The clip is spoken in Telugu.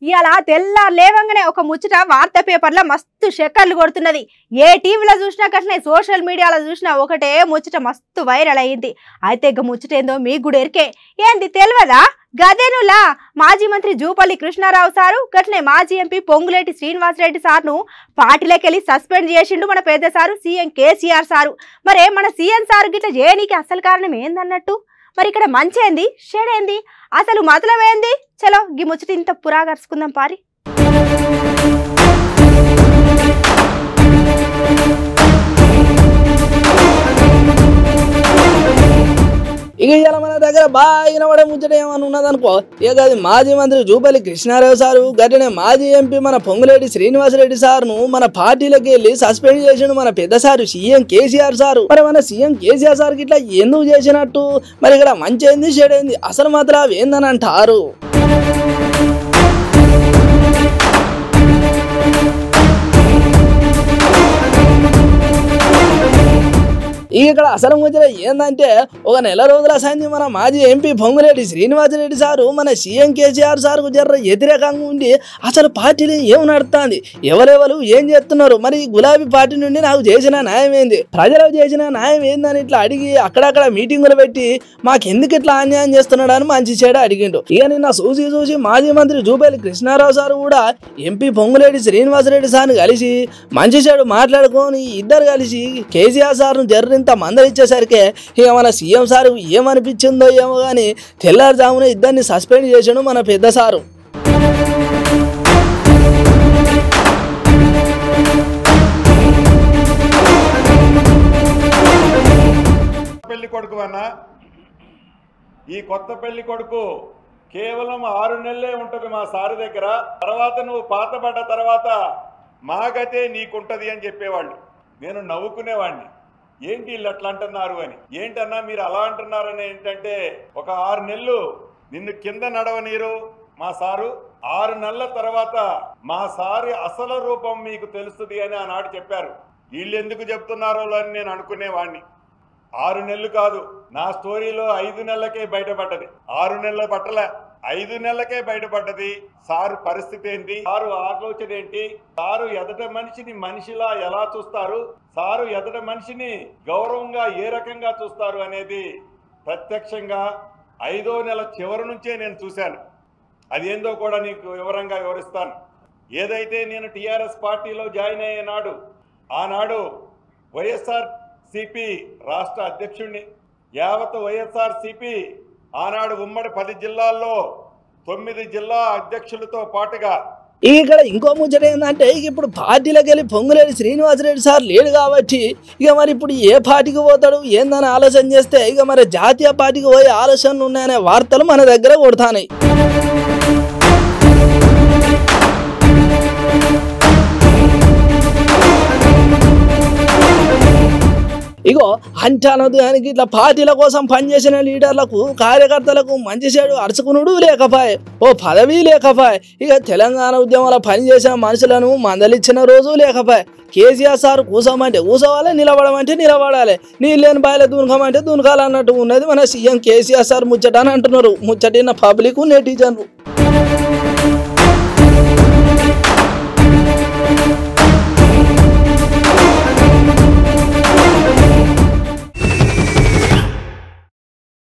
ఇయాల తెల్లారు లేవంగానే ఒక ముచ్చట వార్తా పేపర్లో మస్తు షెక్కర్లు కొడుతున్నది. ఏ టీవీలో చూసినా కట్నే సోషల్ మీడియాలో చూసినా ఒకటే ముచ్చట మస్తు వైరల్ అయ్యింది. అయితే ఇక ముచ్చట ఏందో మీకు కూడా ఎరికే. ఏంది తెలియదా? గదేనులా మాజీ మంత్రి జూపల్లి కృష్ణారావు సారు గట్నే మాజీ ఎంపీ పొంగులేటి శ్రీనివాసరెడ్డి సార్ను పార్టీలోకెళ్ళి సస్పెండ్ చేసిండు మన పెద్ద సారు సీఎం కేసీఆర్ సారు. మరే మన సీఎం సారు గిట్ల చేయనీకి అసలు కారణం ఏందన్నట్టు? మరి ఇక్కడ మంచేంది షేడేంది అసలు మతలం ఏంది? చలో గీ ముచ్చట ఇంత పురాగర్చుకుందాం పారి. ఇక ఇలా మన దగ్గర బాగా వినబడే ముచ్చట ఏమన్నా ఉన్నదనుకో, ఇక అది మాజీ మంత్రి జూపల్లి కృష్ణారావు సారు గట్టినే మాజీ ఎంపీ మన పొంగులేటి శ్రీనివాసరెడ్డి సార్ను మన పార్టీలోకి వెళ్ళి సస్పెండ్ చేసిండు మన పెద్ద సారు సీఎం కేసీఆర్ సారు. మరి మన సీఎం కేసీఆర్ సార్కి ఇట్లా ఎందుకు చేసినట్టు? మరి ఇక్కడ మంచి ఏంది చెడైంది అసలు మాత్రం ఏందని అంటారు. ఇక్కడ అసలు ముచ్చట ఏందంటే, ఒక నెల రోజుల సంది మన మాజీ ఎంపీ పొంగులేటి శ్రీనివాసరెడ్డి సారు మన సీఎం కేసీఆర్ సార్కు జర్ర వ్యతిరేకంగా ఉండి అసలు పార్టీలు ఏం నడుస్తుంది, ఎవరెవరు ఏం చేస్తున్నారు, మరి గులాబీ పార్టీ నుండి నాకు చేసిన న్యాయం ఏంది, ప్రజలకు చేసిన న్యాయం ఏందని ఇట్లా అడిగి అక్కడక్కడ మీటింగులు పెట్టి మాకెందుకు ఇట్లా అన్యాయం చేస్తున్నాడు అని మంచి చెడ అడిగిండు. ఇక నిన్న చూసి మాజీ మంత్రి జూపల్లి కృష్ణారావు సారు కూడా ఎంపీ పొంగులేటి శ్రీనివాసరెడ్డి సార్ని కలిసి మంచి చెడు మాట్లాడుకొని ఇద్దరు కలిసి కేసీఆర్ సార్ను జర్ర ఇంత మందలిచ్చేసరికి ఇక మన సీఎం సారు ఏమనిపించిందో ఏమో కానీ తెల్లారుజామున ఇద్దరిని సస్పెండ్ చేసాడు మన పెద్ద సారు. పెళ్లి కొడుకు అన్నా, ఈ కొత్త పెళ్లి కొడుకు కేవలం 6 నెలలే ఉంటుంది మా సారు దగ్గర. తర్వాత నువ్వు పాతబడ్డ తర్వాత మా గతే నీకుంటది అని చెప్పేవాళ్ళు. నేను నవ్వుకునేవాడిని, ఏంటి వీళ్ళు అట్లా అంటున్నారు అని. ఏంటన్నా మీరు అలా అంటున్నారని ఏంటంటే, ఒక 6 నెలలు నిన్ను కింద నడవనీరు మా సారు, 6 నెలల తర్వాత మా సారి అసలు రూపం మీకు తెలుస్తుంది అని ఆనాడు చెప్పారు. వీళ్ళు ఎందుకు చెప్తున్నారో అని నేను అనుకునేవాడిని. 6 నెలలు కాదు, నా స్టోరీలో 5 నెలలకే బయటపడ్డది. 6 నెలల పట్టలే, 5 నెలలకే బయటపడ్డది. సారు పరిస్థితి ఏంటి, సారు ఆలోచన ఏంటి, సారు ఎదట మనిషిని మనిషిలా ఎలా చూస్తారు, సారు ఎదట మనిషిని గౌరవంగా ఏ రకంగా చూస్తారు అనేది ప్రత్యక్షంగా 5వ నెల చివరి నుంచే నేను చూశాను. అదేందో కూడా నీకు వివరంగా వివరిస్తాను. ఏదైతే నేను టీఆర్ఎస్ పార్టీలో జాయిన్ అయ్యే నాడు, ఆనాడు వైఎస్ఆర్సీపీ రాష్ట్ర అధ్యక్షుడిని, యావత్ వైఎస్ఆర్సీపీ ఆనాడు ఉమ్మడి 10 జిల్లాల్లో 9 జిల్లా అధ్యక్షులతో పాటుగా. ఇక్కడ ఇంకో ముచ్చట ఏంటంటే, ఇప్పుడు పార్టీలోకి వెళ్ళి పొంగులేటి శ్రీనివాసరెడ్డి సార్ లేడు కాబట్టి ఇక మరి ఇప్పుడు ఏ పార్టీకి పోతాడు ఏందని ఆలోచన చేస్తే ఇక మరి జాతీయ పార్టీకి పోయే ఆలోచనలు ఉన్నాయనే వార్తలు మన దగ్గర కొడతాయి. ఇగో అంటానదు దానికి ఇట్లా పార్టీల కోసం పనిచేసిన లీడర్లకు కార్యకర్తలకు మంచి చెడు అరుచుకునుడు లేకపాయే, ఓ పదవి లేకపాయే, ఇక తెలంగాణ ఉద్యమంలో పనిచేసిన మనుషులను మందలిచ్చిన రోజు లేకపాయే. కేసీఆర్ సార్ కూసోమంటే కూసోవాలి, నిలబడమంటే నిలబడాలి, నీళ్ళు లేని బాయిలో దునకమంటే దునకాలన్నట్టు ఉన్నది మన సీఎం కేసీఆర్ సార్ ముచ్చట అని అంటున్నారు ముచ్చటిన్న పబ్లిక్ నెటిజన్లు.